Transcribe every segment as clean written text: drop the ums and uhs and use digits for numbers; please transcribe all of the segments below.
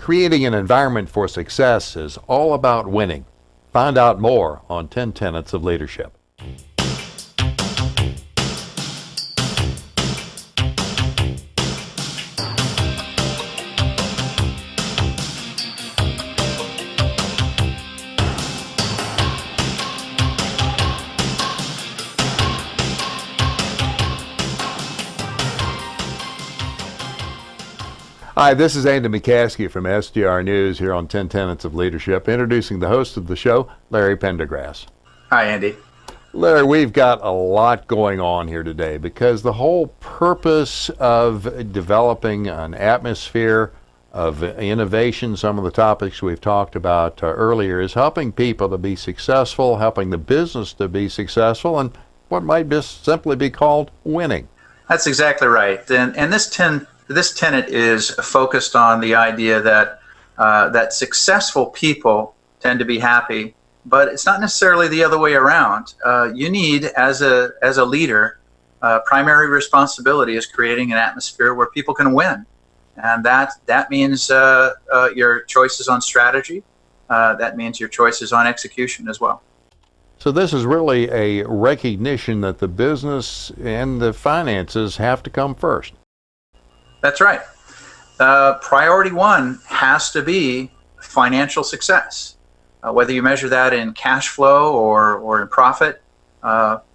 Creating an environment for success is all about winning. Find out more on 10 Tenets of Leadership. Hi, this is Andy McCaskey from SDR News here on 10 Tenets of Leadership, introducing the host of the show, Larry Pendergrass. Hi, Andy. Larry, we've got a lot going on here today because the whole purpose of developing an atmosphere of innovation, some of the topics we've talked about earlier, is helping people to be successful, helping the business to be successful, and what might just simply be called winning. That's exactly right. And this tenet is focused on the idea that that successful people tend to be happy, but it's not necessarily the other way around. You need, as a leader, primary responsibility is creating an atmosphere where people can win, and that means your choices on strategy. That means your choices on execution as well. So this is really a recognition that the business and the finances have to come first. That's right. Priority one has to be financial success. Whether you measure that in cash flow or in profit,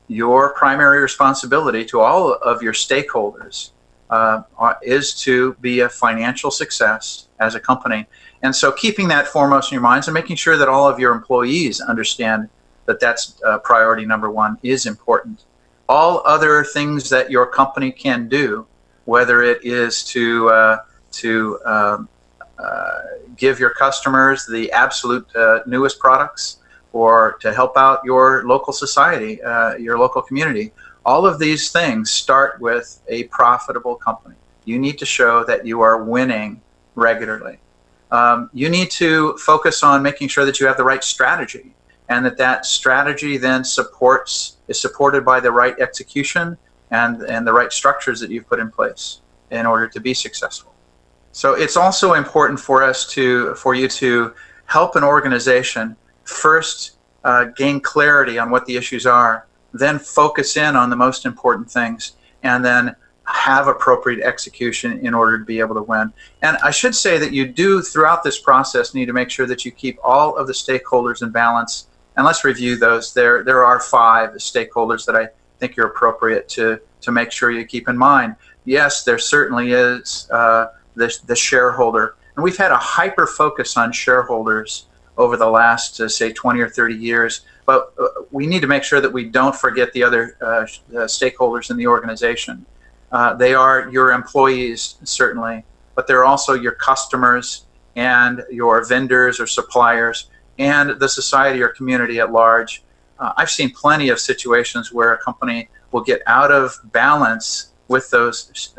your primary responsibility to all of your stakeholders is to be a financial success as a company. And so keeping that foremost in your minds and making sure that all of your employees understand that that's priority number one is important. All other things that your company can do, whether it is to give your customers the absolute newest products, or to help out your local society, your local community, all of these things start with a profitable company. You need to show that you are winning regularly. You need to focus on making sure that you have the right strategy, and that strategy then is supported by the right execution and the right structures that you've put in place in order to be successful. So it's also important for you to help an organization first gain clarity on what the issues are, then focus in on the most important things, and then have appropriate execution in order to be able to win. And I should say that you do, throughout this process, need to make sure that you keep all of the stakeholders in balance. And let's review those. There are 5 stakeholders that I think are appropriate to make sure you keep in mind. Yes, there certainly is the shareholder. And we've had a hyper focus on shareholders over the last, say, 20 or 30 years. But we need to make sure that we don't forget the other stakeholders in the organization. They are your employees, certainly, but they're also your customers and your vendors or suppliers, and the society or community at large. I've seen plenty of situations where a company will get out of balance with those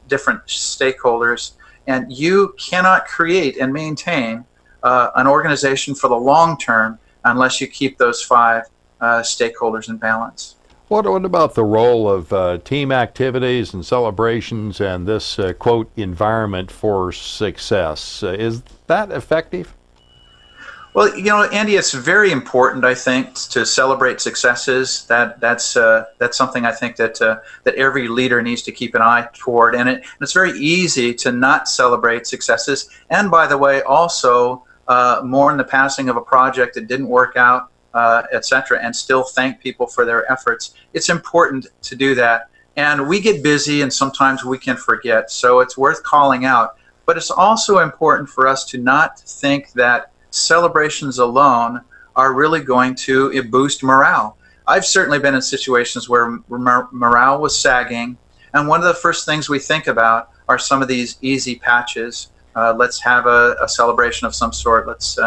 different stakeholders, and you cannot create and maintain an organization for the long term unless you keep those 5 stakeholders in balance. What about the role of team activities and celebrations and this, quote, environment for success? Is that effective? Well, Andy, it's very important, I think, to celebrate successes. That's something I think that every leader needs to keep an eye toward. And it's very easy to not celebrate successes. And by the way, also mourn the passing of a project that didn't work out, etc., and still thank people for their efforts. It's important to do that. And we get busy, and sometimes we can forget. So it's worth calling out. But it's also important for us to not think that celebrations alone are really going to boost morale. I've certainly been in situations where morale was sagging, and one of the first things we think about are some of these easy patches. Let's have a celebration of some sort. Let's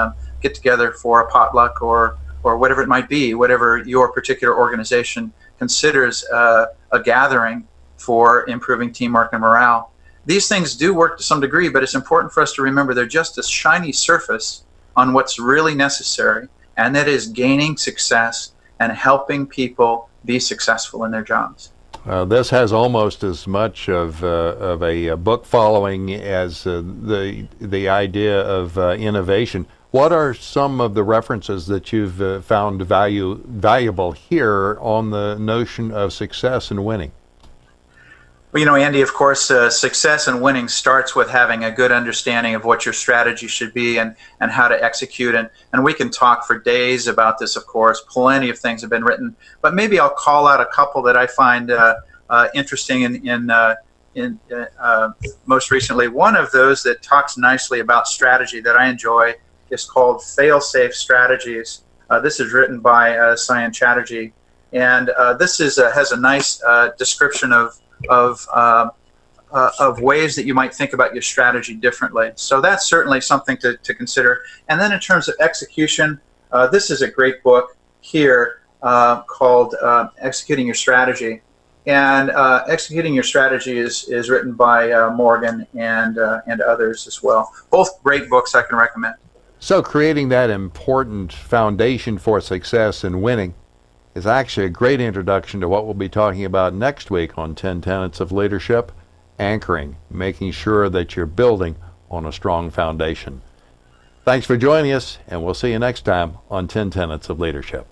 get together for a potluck or whatever it might be, whatever your particular organization considers a gathering for improving teamwork and morale. These things do work to some degree, but it's important for us to remember they're just a shiny surface on what's really necessary, and that is gaining success and helping people be successful in their jobs. This has almost as much of a book following as the idea of innovation. What are some of the references that you've found valuable here on the notion of success and winning? Well, Andy, of course, success and winning starts with having a good understanding of what your strategy should be and how to execute. And we can talk for days about this, of course. Plenty of things have been written. But maybe I'll call out a couple that I find interesting in most recently. One of those that talks nicely about strategy that I enjoy is called Fail-Safe Strategies. This is written by Sayan Chatterjee. And this has a nice description of ways that you might think about your strategy differently. So that's certainly something to consider. And then in terms of execution, this is a great book here called Executing Your Strategy. And Executing Your Strategy is written by Morgan and others as well. Both great books I can recommend. So creating that important foundation for success and winning is actually a great introduction to what we'll be talking about next week on 10 Tenets of Leadership, anchoring, making sure that you're building on a strong foundation. Thanks for joining us, and we'll see you next time on 10 Tenets of Leadership.